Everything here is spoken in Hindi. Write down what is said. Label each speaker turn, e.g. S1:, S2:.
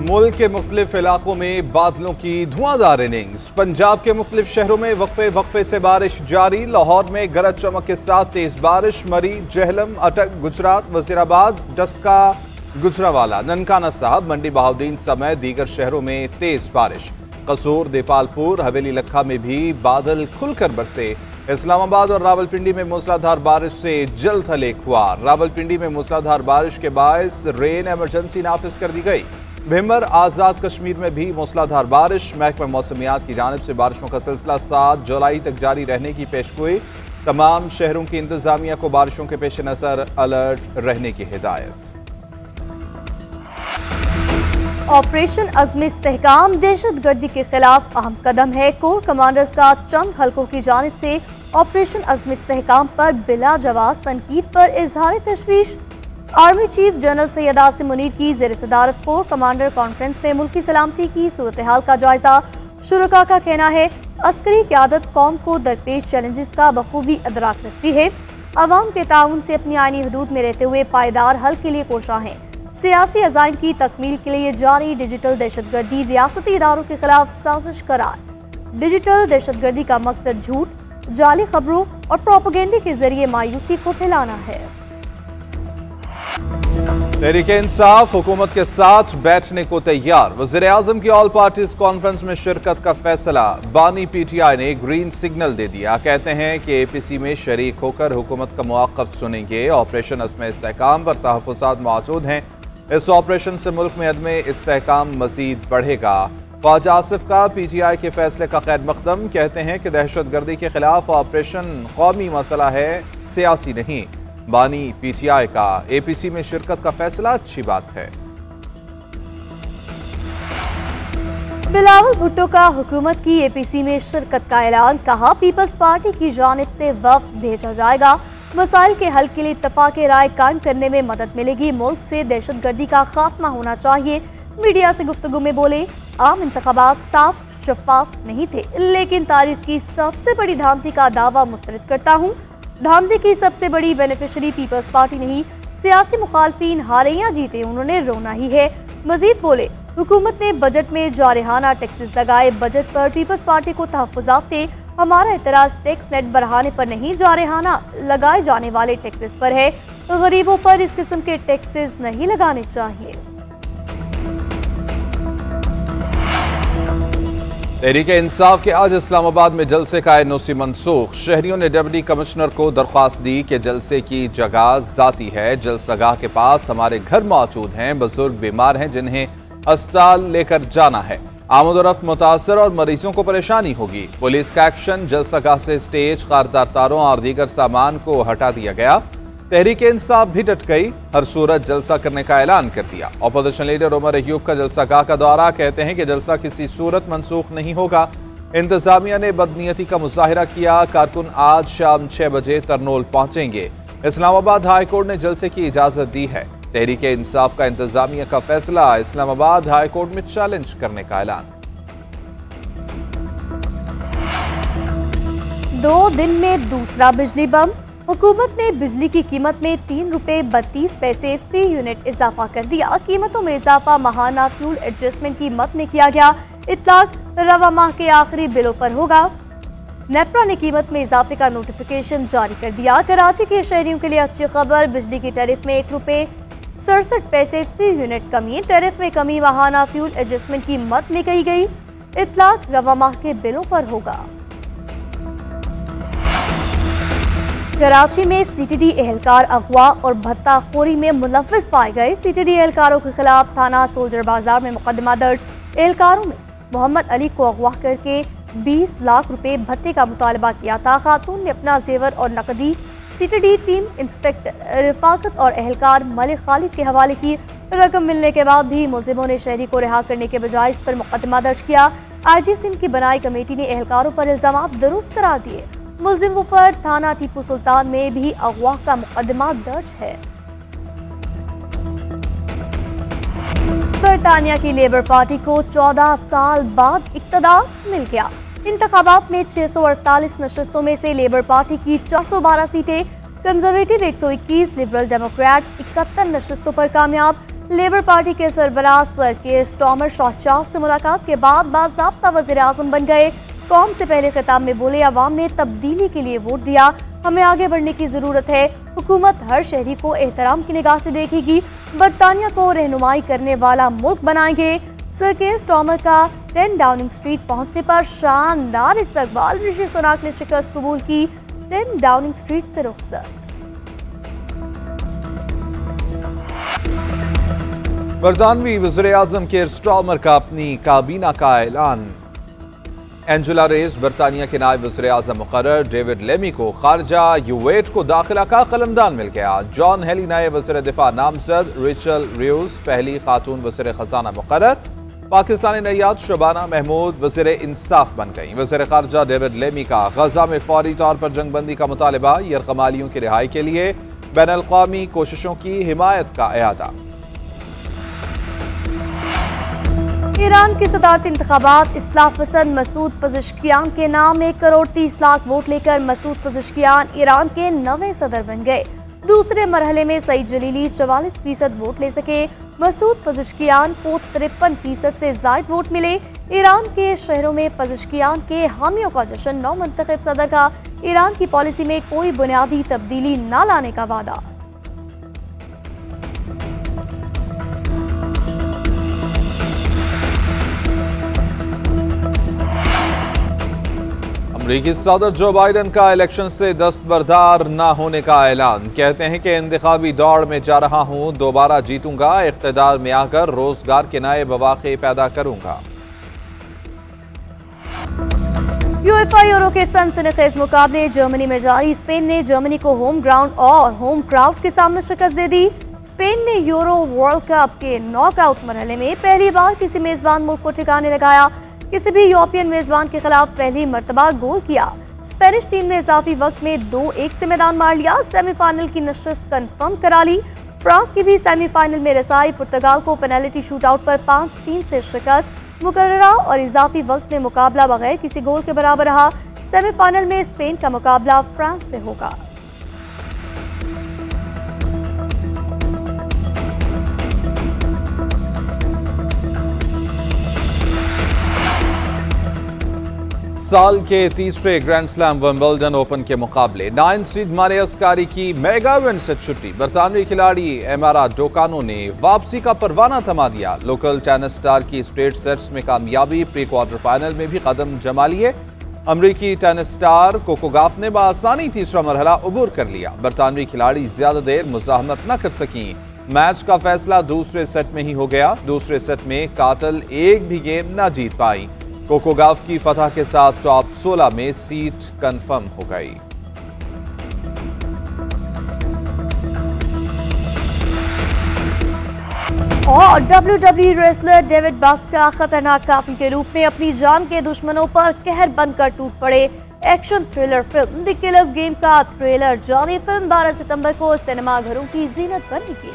S1: मुल्क के मुख्तलिफ इलाकों में बादलों की धुआंधार इनिंग्स। पंजाब के मुख्तलिफ शहरों में वक्फे से बारिश जारी। लाहौर में गरज चमक के साथ तेज बारिश। मरी, जहलम, अटक, गुजरात, वजीराबाद, डस्का, गुजरावाला, ननकाना साहब, मंडी बहाउद्दीन समेत दीगर शहरों में तेज बारिश। कसूर, देपालपुर, हवेली लखा में भी बादल खुलकर बरसे। इस्लामाबाद और रावलपिंडी में मूसलाधार बारिश से जल थले खुआर। रावलपिंडी में मूसलाधार बारिश के बायस रेन इमरजेंसी नाफिज कर दी गई। भिम्बर, आजाद कश्मीर में भी मूसलाधार बारिश। महकमा मौसमियात की जानिब से बारिशों का सिलसिला 7 जुलाई तक जारी रहने की पेशगोई। तमाम शहरों की इंतजामिया को बारिशों के पेश नजर अलर्ट रहने की हिदायत।
S2: ऑपरेशन अज़्म इस्तेहकाम दहशतगर्दी के खिलाफ अहम कदम है। कोर कमांडर्स का चंद हल्कों की जानिब से ऑपरेशन अज़्म इस्तेहकाम पर बिला जवाब तनकीद पर इजहार तशवीश। Army chief general Syed Asim Munir की ज़ेर सदारत कोर कमांडर कॉन्फ्रेंस में मुल्की सलामती की सूरत हाल का जायजा। शुरका का कहना है अस्करी क़यादत कौम को दरपेश चैलेंजेस का बखूबी अदराक रखती है। अवाम के ताउन से अपनी आईनी हदूद में रहते हुए पायदार हल के लिए कोशां है। सियासी अज़ाइम की तकमील के लिए जारी डिजिटल दहशतगर्दी रियासती इदारों के खिलाफ साजिश करार। डिजिटल दहशतगर्दी का मकसद झूठ, जाली खबरों और प्रोपेगेंडे के जरिए मायूसी को फैलाना है।
S1: तहरीक इंसाफ हुकूमत के साथ बैठने को तैयार। वज़ीर आज़म की ऑल पार्टीज कॉन्फ्रेंस में शिरकत का फैसला। बानी PTI ने ग्रीन सिग्नल दे दिया। कहते हैं कि APC में शरीक होकर हुकूमत का मौक़िफ़ सुनेंगे। ऑपरेशन अज़्म इस्तेहकाम पर तहफ़्फ़ुज़ात मौजूद हैं। इस ऑपरेशन से मुल्क में अदम इस्तेहकाम मज़ीद बढ़ेगा। ख्वाजा आसिफ का PTI के फैसले का खैर मकदम। कहते हैं कि दहशतगर्दी के खिलाफ ऑपरेशन कौमी मसला है, सियासी नहीं। बानी PTI का APC में शिरकत का फैसला अच्छी बात है।
S2: बिलावल भुट्टो का हुकूमत की APC में शिरकत का ऐलान। कहा पीपल्स पार्टी की जानिब से वफ्द भेजा जाएगा। मसाइल के हल के लिए इत्तफाक राय कायम करने में मदद मिलेगी। मुल्क से दहशतगर्दी का खात्मा होना चाहिए। मीडिया से गुफ्तगू में बोले आम इंतखाबात साफ शफाफ नहीं थे, लेकिन तारीख की सबसे बड़ी धांधली का दावा मुस्तरद करता हूँ। धांधली की सबसे बड़ी बेनिफिशरी पीपल्स पार्टी नहीं, सियासी मुखालफीन हारे या जीते उन्होंने रोना ही है। मजीद बोले हुकूमत ने बजट में जारहाना टैक्सेस लगाए। बजट पर पीपल्स पार्टी को तहफ़्फ़ुज़ात थे। हमारा एतराज़ टैक्स नेट बढ़ाने पर नहीं, जारहाना लगाए जाने वाले टैक्सेस पर है। गरीबों पर इस किस्म के टैक्सेस नहीं लगाने चाहिए।
S1: तहरीक इंसाफ के आज इस्लामाबाद में जलसे का NOC मनसूख। शहरियों ने डिप्टी कमिश्नर को दरख्वास्त दी कि जलसे की जगह जाती है। जलसगाह के पास हमारे घर मौजूद हैं। बुजुर्ग बीमार हैं जिन्हें अस्पताल लेकर जाना है। आमदोरफ्त मुतासर और मरीजों को परेशानी होगी। पुलिस का एक्शन। जलसगाह से स्टेज, खारदार तारों और दीगर सामान को हटा दिया गया। तहरीक इंसाफ भी डट गई। हर सूरत जलसा करने का ऐलान कर दिया। अपोजिशन लीडर उमर अयूब का जलसागाह का दौरा। कहते हैं कि जलसा किसी सूरत मनसूख नहीं होगा। इंतजामिया ने बदनीयती का मुजाहिरा किया। कारकुन आज शाम 6 बजे तरनोल पहुंचेंगे। इस्लामाबाद हाई कोर्ट ने जलसे की इजाजत दी है। तहरीक इंसाफ का इंतजामिया का फैसला। इस्लामाबाद हाई कोर्ट में चैलेंज करने का ऐलान।
S2: 2 दिन में दूसरा बिजली बम। हुकूमत ने बिजली की कीमत में 3 रुपए 32 पैसे फी यूनिट इजाफा कर दिया। कीमतों में इजाफा माहाना फ्यूल एडजस्टमेंट की मद में किया गया। इतलाक रवा माह के आखिरी बिलों पर होगा। नेपरा ने कीमत में इजाफे का नोटिफिकेशन जारी कर दिया। कराची के शहरियों के लिए अच्छी खबर। बिजली की टैरिफ में 1 रुपए 67 पैसे फी यूनिट कमी। टैरिफ में कमी माहाना फ्यूल एडजस्टमेंट की मद में की गई। इतलाक रवा माह के बिलों पर होगा। कराची में CTD एहलकार अगवा और भत्ताखोरी में मुलव्विस पाए गए। CTD एहलकारों के खिलाफ थाना सोल्जर बाजार में मुकदमा दर्ज। एहलकारों में मोहम्मद अली को अगवा करके 20 लाख रुपए भत्ते का मुतालबा किया था। खातून ने अपना जेवर और नकदी CTD टीम इंस्पेक्टर रिफाकत और एहलकार मलिक खालिद के हवाले की। रकम मिलने के बाद भी मुलजिमों ने शहरी को रिहा करने के बजाय इस पर मुकदमा दर्ज किया। IG सिंध की बनाई कमेटी ने एहलकारों पर इल्जाम दुरुस्त करार दिए। मुलजिमों पर थाना टीपू सुल्तान में भी अगवा का मुकदमा दर्ज है। बरतानिया की लेबर पार्टी को 14 साल बाद इक्तदार मिल गया। इंतखाबात में 648 नशस्तों में से लेबर पार्टी की 412 सीटें, कंजर्वेटिव 121, लिबरल डेमोक्रेट 71 नशस्तों पर कामयाब। लेबर पार्टी के सरबराह सर के स्टॉमर शौचाल से मुलाकात के बाद बाज़ाब्ता वज़ीर-ए-आज़म बन गए। कौम से पहले खिताब में बोले, अवाम ने तब्दीली के लिए वोट दिया, हमें आगे बढ़ने की जरूरत है। हुकूमत हर शहरी को एहतराम की निगाह से देखेगी, बरतानिया को रहनुमाई करने वाला मुल्क बनाएंगे। सर के स्टॉमर का 10 डाउनिंग स्ट्रीट पहुंचने पर शानदार इस्तकबाल, ऋषि सुनाक ने शिकस्त कबूल की, 10 डाउनिंग स्ट्रीट से रुखसत।
S1: बरतानवी वज़ीर-ए-आज़म के स्टॉमर का अपनी काबीना का ऐलान। एंजेला रेस बरतानिया के नायब वज़ीर-ए-आज़म मुकर्रर, डेविड लेमी को खारजा यूएट को दाखिला का कलमदान मिल गया। जॉन हेली नए वज़ीर दिफा नामजद, रेचल रियूज पहली खातून वज़ीर खजाना मुकर्रर। पाकिस्तानी नैयाद शबाना महमूद वज़ीर इंसाफ बन गई। वज़ीर खारजा डेविड लेमी का गजा में फौरी तौर पर जंगबंदी का मुतालबा, यरगमालियों की रिहाई के लिए बैनुल-अक़वामी कोशिशों की हिमायत का एआदा।
S2: ईरान के सदारती इंतखाबात, इस्लाह पसंद मसूद पज़ेश्कियान के नाम 1 करोड़ 30 लाख वोट लेकर मसूद पज़ेश्कियान ईरान के नवे सदर बन गए। दूसरे मरहले में सईद जलीली 44% वोट ले सके। मसूद पज़ेश्कियान को 53% से ज्यादा वोट मिले। ईरान के शहरों में पज़ेश्कियान के हामियों का जश्न। नौ मुंतखब सदर का ईरान की पॉलिसी में कोई बुनियादी तब्दीली न लाने का वादा।
S1: अमरीकी सदर जो बाइडन का इलेक्शन से दस्तबरदार न होने का ऐलान। कहते हैं कि इंतखाबी दौड़ में जा रहा हूं, दोबारा जीतूंगा, इख्तिदार में आकर रोजगार के नए मौके पैदा करूंगा।
S2: यूएफा यूरो के सनसनीखेज मुकाबले जर्मनी में जारी। स्पेन ने जर्मनी को होम ग्राउंड और होम क्राउड के सामने शिकस्त दे दी। स्पेन ने यूरो वर्ल्ड कप के नॉकआउट मरहले में पहली बार किसी मेजबान मुल्क को ठिकाने लगाया। किसी भी यूरोपियन मेजबान के खिलाफ पहली मर्तबा गोल किया। स्पेनिश टीम ने इजाफी वक्त में 2-1 से मैदान मार लिया। सेमीफाइनल की नशिस्त कंफर्म करा ली। फ्रांस की भी सेमीफाइनल में रसाई। पुर्तगाल को पेनल्टी शूटआउट पर 5-3 से शिकस्त। मुकर्ररा और इजाफी वक्त में मुकाबला बगैर किसी गोल के बराबर रहा। सेमीफाइनल में स्पेन का मुकाबला फ्रांस से होगा।
S1: साल के तीसरे ग्रैंड स्लैम विंबलडन ओपन के मुकाबले 9 सीड मारिया स्कारी की मेगा इवेंट से छुट्टी। बरतानवी खिलाड़ी एमारा डोकानो ने वापसी का परवाना थमा दिया। लोकल टेनिस स्टार की स्ट्रेट सेट्स में कामयाबी, प्री क्वार्टर फाइनल में भी कदम जमा लिए। अमरीकी टेनिस स्टार कोको गॉफ ने बआसानी तीसरा मरहला अबूर कर लिया। बरतानवी खिलाड़ी ज्यादा देर मुजाहमत न कर सकी। मैच का फैसला दूसरे सेट में ही हो गया। दूसरे सेट में काटल एक भी गेम न जीत पाई। कोको गॉफ की फतह के साथ टॉप 16 में सीट कंफर्म हो गई।
S2: और WWE रेसलर डेविड बास्का खतरनाक कातिल के रूप में अपनी जान के दुश्मनों पर कहर बनकर टूट पड़े। Action thriller film the killers game का ट्रेलर जारी। फिल्म 12 सितंबर को सिनेमाघरों की जीनत बनेगी।